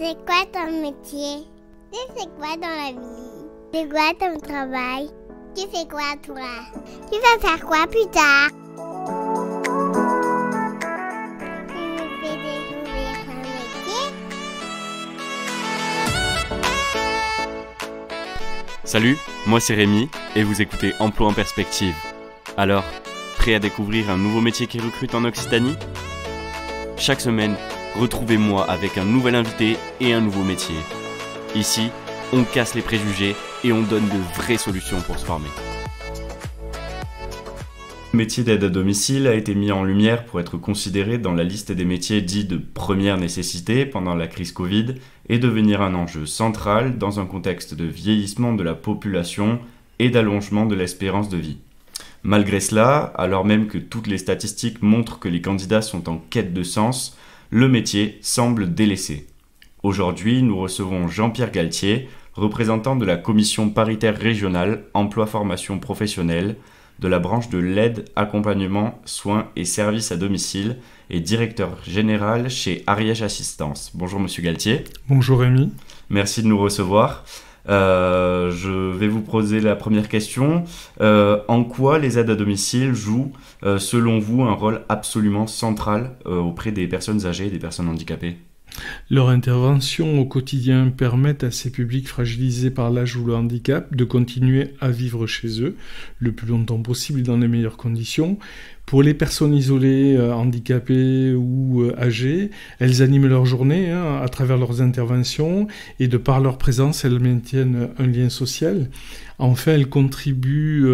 C'est quoi ton métier? Tu fais quoi dans la vie? C'est quoi ton travail? Tu fais quoi toi? Tu vas faire quoi plus tard? Tu me fais découvrir ton métier? Salut, moi c'est Rémi et vous écoutez Emploi en perspective. Alors, prêt à découvrir un nouveau métier qui recrute en Occitanie? Chaque semaine, retrouvez-moi avec un nouvel invité et un nouveau métier. Ici, on casse les préjugés et on donne de vraies solutions pour se former. Le métier d'aide à domicile a été mis en lumière pour être considéré dans la liste des métiers dits de première nécessité pendant la crise Covid et devenir un enjeu central dans un contexte de vieillissement de la population et d'allongement de l'espérance de vie. Malgré cela, alors même que toutes les statistiques montrent que les candidats sont en quête de sens, le métier semble délaissé. Aujourd'hui, nous recevons Jean-Pierre Galtier, représentant de la commission paritaire régionale emploi-formation professionnelle de la branche de l'aide, accompagnement, soins et services à domicile et directeur général chez Ariège Assistance. Bonjour Monsieur Galtier. Bonjour Rémi. Merci de nous recevoir. Je vais vous poser la première question. En quoi les aides à domicile jouent, selon vous, un rôle absolument central auprès des personnes âgées et des personnes handicapées ? Leur intervention au quotidien permet à ces publics fragilisés par l'âge ou le handicap de continuer à vivre chez eux le plus longtemps possible dans les meilleures conditions. Pour les personnes isolées, handicapées ou âgées, elles animent leur journée à travers leurs interventions et de par leur présence, elles maintiennent un lien social. Enfin, elles contribuent,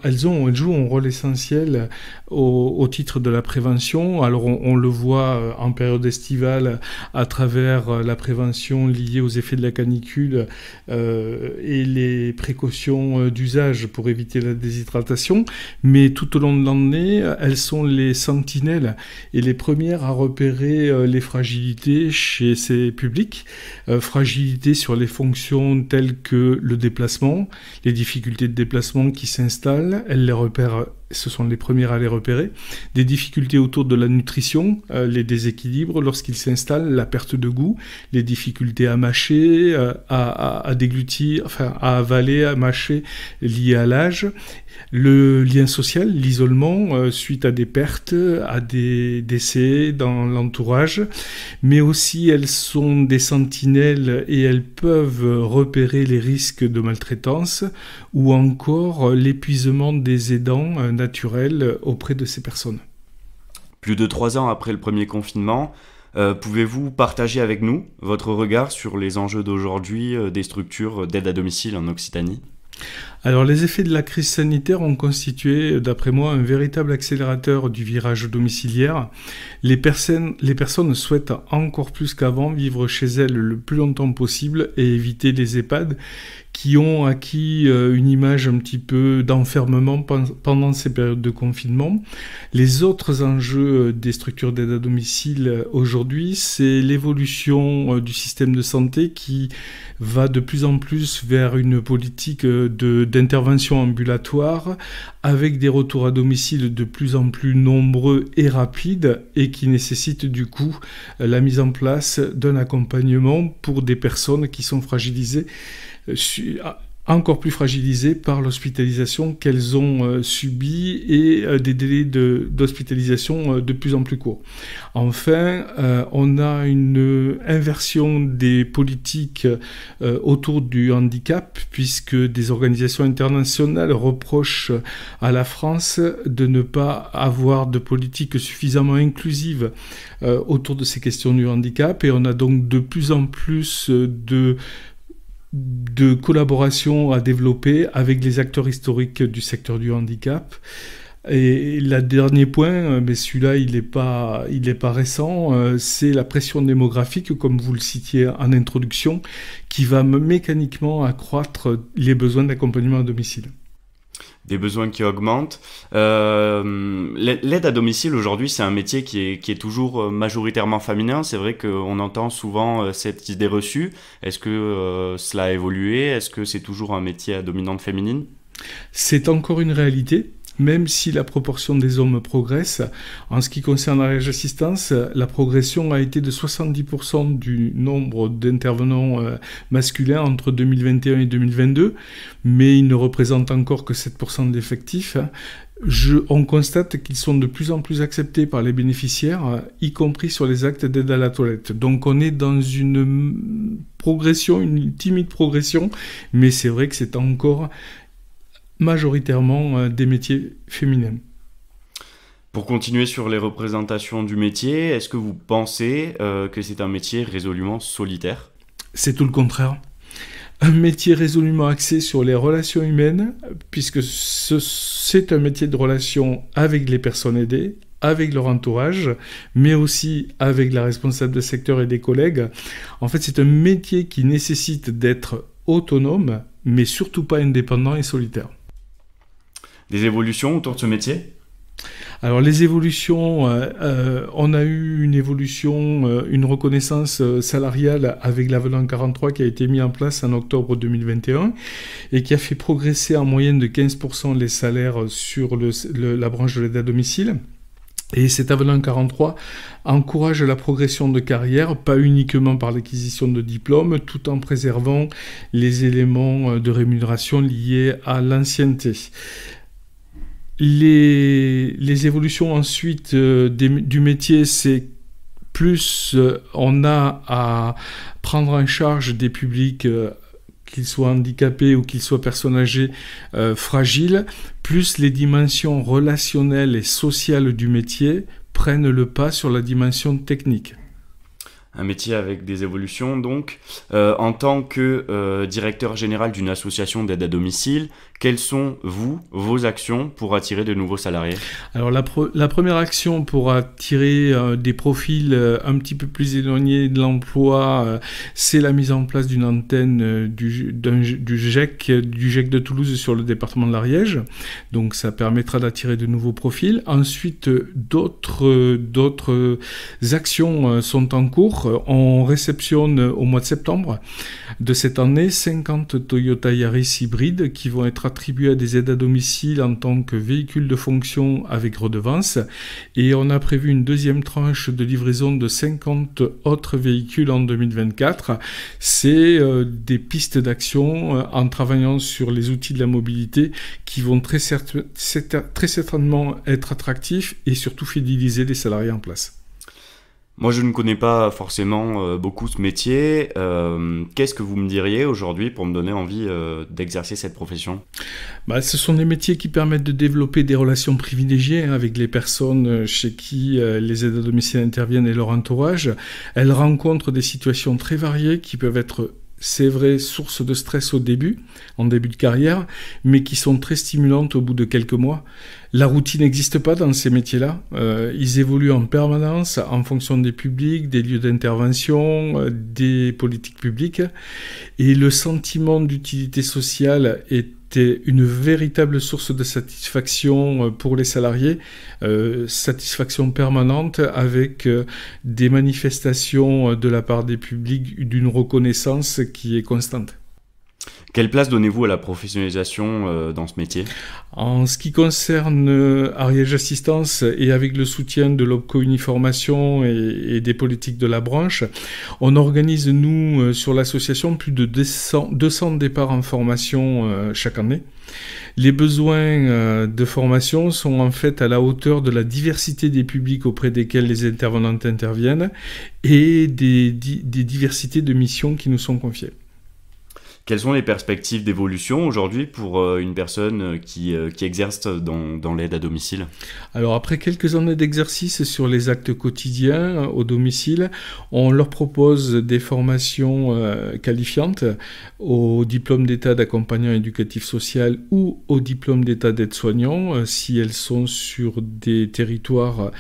elles jouent un rôle essentiel au titre de la prévention. Alors, on le voit en période estivale à travers la prévention liée aux effets de la canicule et les précautions d'usage pour éviter la déshydratation. Mais tout au long de l'année, elles sont les sentinelles et les premières à repérer les fragilités chez ces publics. Fragilités sur les fonctions telles que le déplacement, les difficultés de déplacement qui s'installent, elles les repèrent, ce sont les premières à les repérer. Des difficultés autour de la nutrition, les déséquilibres lorsqu'ils s'installent, la perte de goût, les difficultés à mâcher, à déglutir, enfin à avaler, à mâcher liées à l'âge. Le lien social, l'isolement suite à des pertes, à des décès dans l'entourage, mais aussi elles sont des sentinelles et elles peuvent repérer les risques de maltraitance ou encore l'épuisement des aidants naturels auprès de ces personnes. Plus de 3 ans après le premier confinement, pouvez-vous partager avec nous votre regard sur les enjeux d'aujourd'hui des structures d'aide à domicile en Occitanie ? Alors, les effets de la crise sanitaire ont constitué, d'après moi, un véritable accélérateur du virage domiciliaire. Les personnes souhaitent encore plus qu'avant vivre chez elles le plus longtemps possible et éviter les EHPAD qui ont acquis une image un petit peu d'enfermement pendant ces périodes de confinement. Les autres enjeux des structures d'aide à domicile aujourd'hui, c'est l'évolution du système de santé qui va de plus en plus vers une politique d'intervention ambulatoire avec des retours à domicile de plus en plus nombreux et rapides et qui nécessitent du coup la mise en place d'un accompagnement pour des personnes qui sont fragilisées, encore plus fragilisées par l'hospitalisation qu'elles ont subie et des délais d'hospitalisation de plus en plus courts. Enfin, on a une inversion des politiques autour du handicap puisque des organisations internationales reprochent à la France de ne pas avoir de politique suffisamment inclusive autour de ces questions du handicap et on a donc de plus en plus de collaboration à développer avec les acteurs historiques du secteur du handicap. Et le dernier point, mais celui-là il n'est pas récent, c'est la pression démographique, comme vous le citiez en introduction, qui va mécaniquement accroître les besoins d'accompagnement à domicile. Des besoins qui augmentent. L'aide à domicile aujourd'hui, c'est un métier qui est toujours majoritairement féminin. C'est vrai qu'on entend souvent cette idée reçue. Est-ce que cela a évolué ? Est-ce que c'est toujours un métier à dominante féminine ? C'est encore une réalité. même si la proportion des hommes progresse, en ce qui concerne l'Ariège Assistance, la progression a été de 70% du nombre d'intervenants masculins entre 2021 et 2022, mais ils ne représentent encore que 7% d'effectifs. On constate qu'ils sont de plus en plus acceptés par les bénéficiaires, y compris sur les actes d'aide à la toilette. Donc on est dans une progression, une timide progression, mais c'est vrai que c'est encore majoritairement des métiers féminins. Pour continuer sur les représentations du métier, est-ce que vous pensez que c'est un métier résolument solitaire ? C'est tout le contraire. Un métier résolument axé sur les relations humaines, puisque c'est un métier de relation avec les personnes aidées, avec leur entourage, mais aussi avec la responsable de secteur et des collègues. En fait, c'est un métier qui nécessite d'être autonome, mais surtout pas indépendant et solitaire. Des évolutions autour de ce métier ? Alors les évolutions, on a eu une évolution, une reconnaissance salariale avec l'avenant 43 qui a été mis en place en octobre 2021 et qui a fait progresser en moyenne de 15% les salaires sur la branche de l'aide à domicile. Et cet avenant 43 encourage la progression de carrière, pas uniquement par l'acquisition de diplômes, tout en préservant les éléments de rémunération liés à l'ancienneté. Les évolutions ensuite du métier, c'est plus on a à prendre en charge des publics, qu'ils soient handicapés ou qu'ils soient personnes âgées fragiles, plus les dimensions relationnelles et sociales du métier prennent le pas sur la dimension technique. Un métier avec des évolutions, donc. En tant que directeur général d'une association d'aide à domicile, quelles sont, vos actions pour attirer de nouveaux salariés ? Alors la première action pour attirer des profils un petit peu plus éloignés de l'emploi, c'est la mise en place d'une antenne du GEC de Toulouse sur le département de l'Ariège. Donc ça permettra d'attirer de nouveaux profils. Ensuite, d'autres actions sont en cours. On réceptionne au mois de septembre de cette année 50 Toyota Yaris hybrides qui vont être attribués à des aides à domicile en tant que véhicules de fonction avec redevance. Et on a prévu une deuxième tranche de livraison de 50 autres véhicules en 2024. C'est des pistes d'action en travaillant sur les outils de la mobilité qui vont très certainement être attractifs et surtout fidéliser les salariés en place. Moi, je ne connais pas forcément beaucoup ce métier. Qu'est-ce que vous me diriez aujourd'hui pour me donner envie d'exercer cette profession ? Ce sont des métiers qui permettent de développer des relations privilégiées avec les personnes chez qui les aides à domicile interviennent et leur entourage. Elles rencontrent des situations très variées qui peuvent être, c'est vrai, source de stress en début de carrière, mais qui sont très stimulantes au bout de quelques mois. La routine n'existe pas dans ces métiers-là. Ils évoluent en permanence en fonction des publics, des lieux d'intervention, des politiques publiques. Et le sentiment d'utilité sociale était une véritable source de satisfaction pour les salariés, satisfaction permanente avec des manifestations de la part des publics d'une reconnaissance qui est constante. Quelle place donnez-vous à la professionnalisation dans ce métier ? En ce qui concerne Ariège Assistance et avec le soutien de l'OPCO Uniformation et des politiques de la branche, on organise, nous, sur l'association, plus de 200 départs en formation chaque année. Les besoins de formation sont en fait à la hauteur de la diversité des publics auprès desquels les intervenantes interviennent et des diversités de missions qui nous sont confiées. Quelles sont les perspectives d'évolution aujourd'hui pour une personne qui exerce dans l'aide à domicile ? Alors après quelques années d'exercice sur les actes quotidiens au domicile, on leur propose des formations qualifiantes au diplôme d'état d'accompagnant éducatif social ou au diplôme d'état d'aide-soignant si elles sont sur des territoires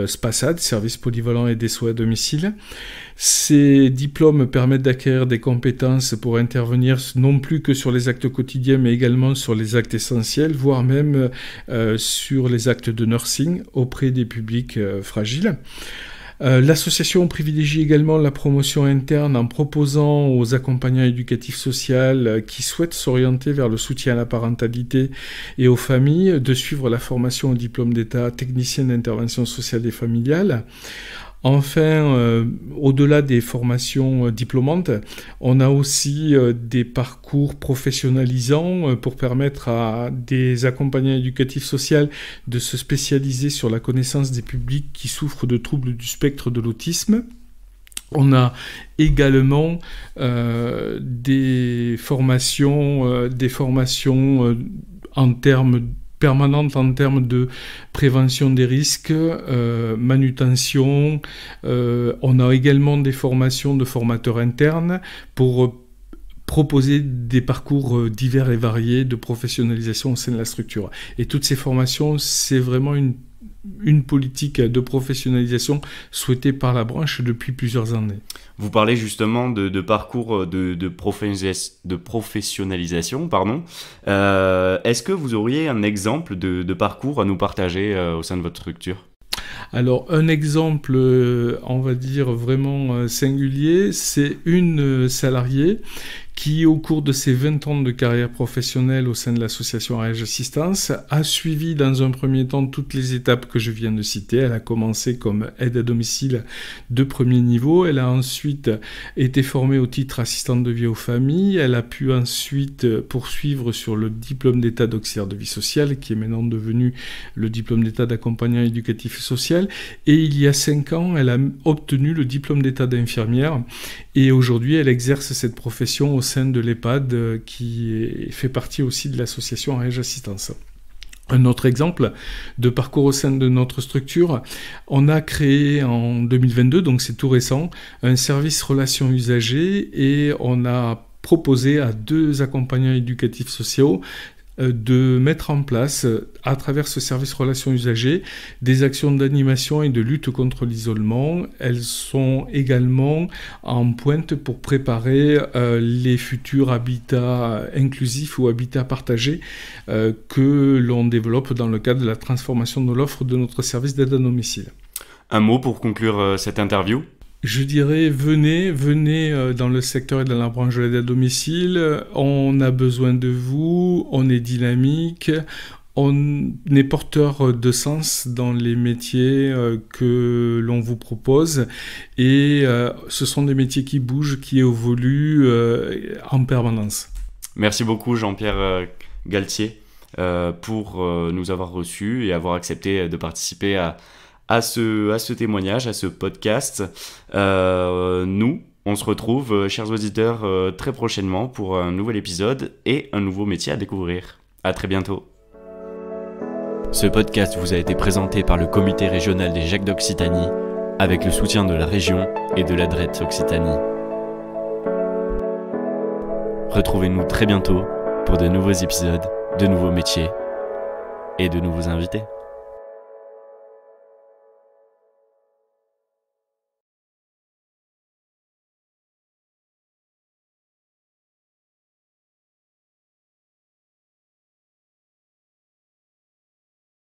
SPASAD, services polyvalents et des soins à domicile. Ces diplômes permettent d'acquérir des compétences pour intervenir non plus que sur les actes quotidiens, mais également sur les actes essentiels, voire même sur les actes de nursing auprès des publics fragiles. L'association privilégie également la promotion interne en proposant aux accompagnants éducatifs sociaux qui souhaitent s'orienter vers le soutien à la parentalité et aux familles de suivre la formation au diplôme d'État technicien d'intervention sociale et familiale. Enfin, au-delà des formations diplômantes, on a aussi des parcours professionnalisants pour permettre à des accompagnants éducatifs sociaux de se spécialiser sur la connaissance des publics qui souffrent de troubles du spectre de l'autisme. On a également des formations en termes permanente en termes de prévention des risques, manutention. On a également des formations de formateurs internes pour proposer des parcours divers et variés de professionnalisation au sein de la structure. Et toutes ces formations, c'est vraiment une politique de professionnalisation souhaitée par la branche depuis plusieurs années. Vous parlez justement de parcours de professionnalisation. Est-ce que vous auriez un exemple de parcours à nous partager au sein de votre structure ? Alors, un exemple, on va dire vraiment singulier, c'est une salariée qui, au cours de ses 20 ans de carrière professionnelle au sein de l'association Ariège Assistance, a suivi dans un premier temps toutes les étapes que je viens de citer. Elle a commencé comme aide à domicile de premier niveau. Elle a ensuite été formée au titre assistante de vie aux familles. Elle a pu ensuite poursuivre sur le diplôme d'État d'auxiliaire de vie sociale, qui est maintenant devenu le diplôme d'État d'accompagnant éducatif et social. Et il y a 5 ans, elle a obtenu le diplôme d'État d'infirmière. Et aujourd'hui, elle exerce cette profession au sein de l'EHPAD qui fait partie aussi de l'association Ariège Assistance. Un autre exemple de parcours au sein de notre structure, on a créé en 2022, donc c'est tout récent, un service relations usagers et on a proposé à 2 accompagnants éducatifs sociaux de mettre en place, à travers ce service relations usagers, des actions d'animation et de lutte contre l'isolement. Elles sont également en pointe pour préparer les futurs habitats inclusifs ou habitats partagés que l'on développe dans le cadre de la transformation de l'offre de notre service d'aide à domicile. Un mot pour conclure cette interview ? Je dirais, venez dans le secteur et dans la branche de l'aide à domicile. On a besoin de vous, on est dynamique, on est porteur de sens dans les métiers que l'on vous propose. Et ce sont des métiers qui bougent, qui évoluent en permanence. Merci beaucoup Jean-Pierre Galtier pour nous avoir reçus et avoir accepté de participer à ce témoignage, à ce podcast. Nous, on se retrouve, chers auditeurs, très prochainement pour un nouvel épisode et un nouveau métier à découvrir. À très bientôt. Ce podcast vous a été présenté par le Comité régional des GEC d'Occitanie avec le soutien de la région et de la DRET Occitanie. Retrouvez-nous très bientôt pour de nouveaux épisodes, de nouveaux métiers et de nouveaux invités.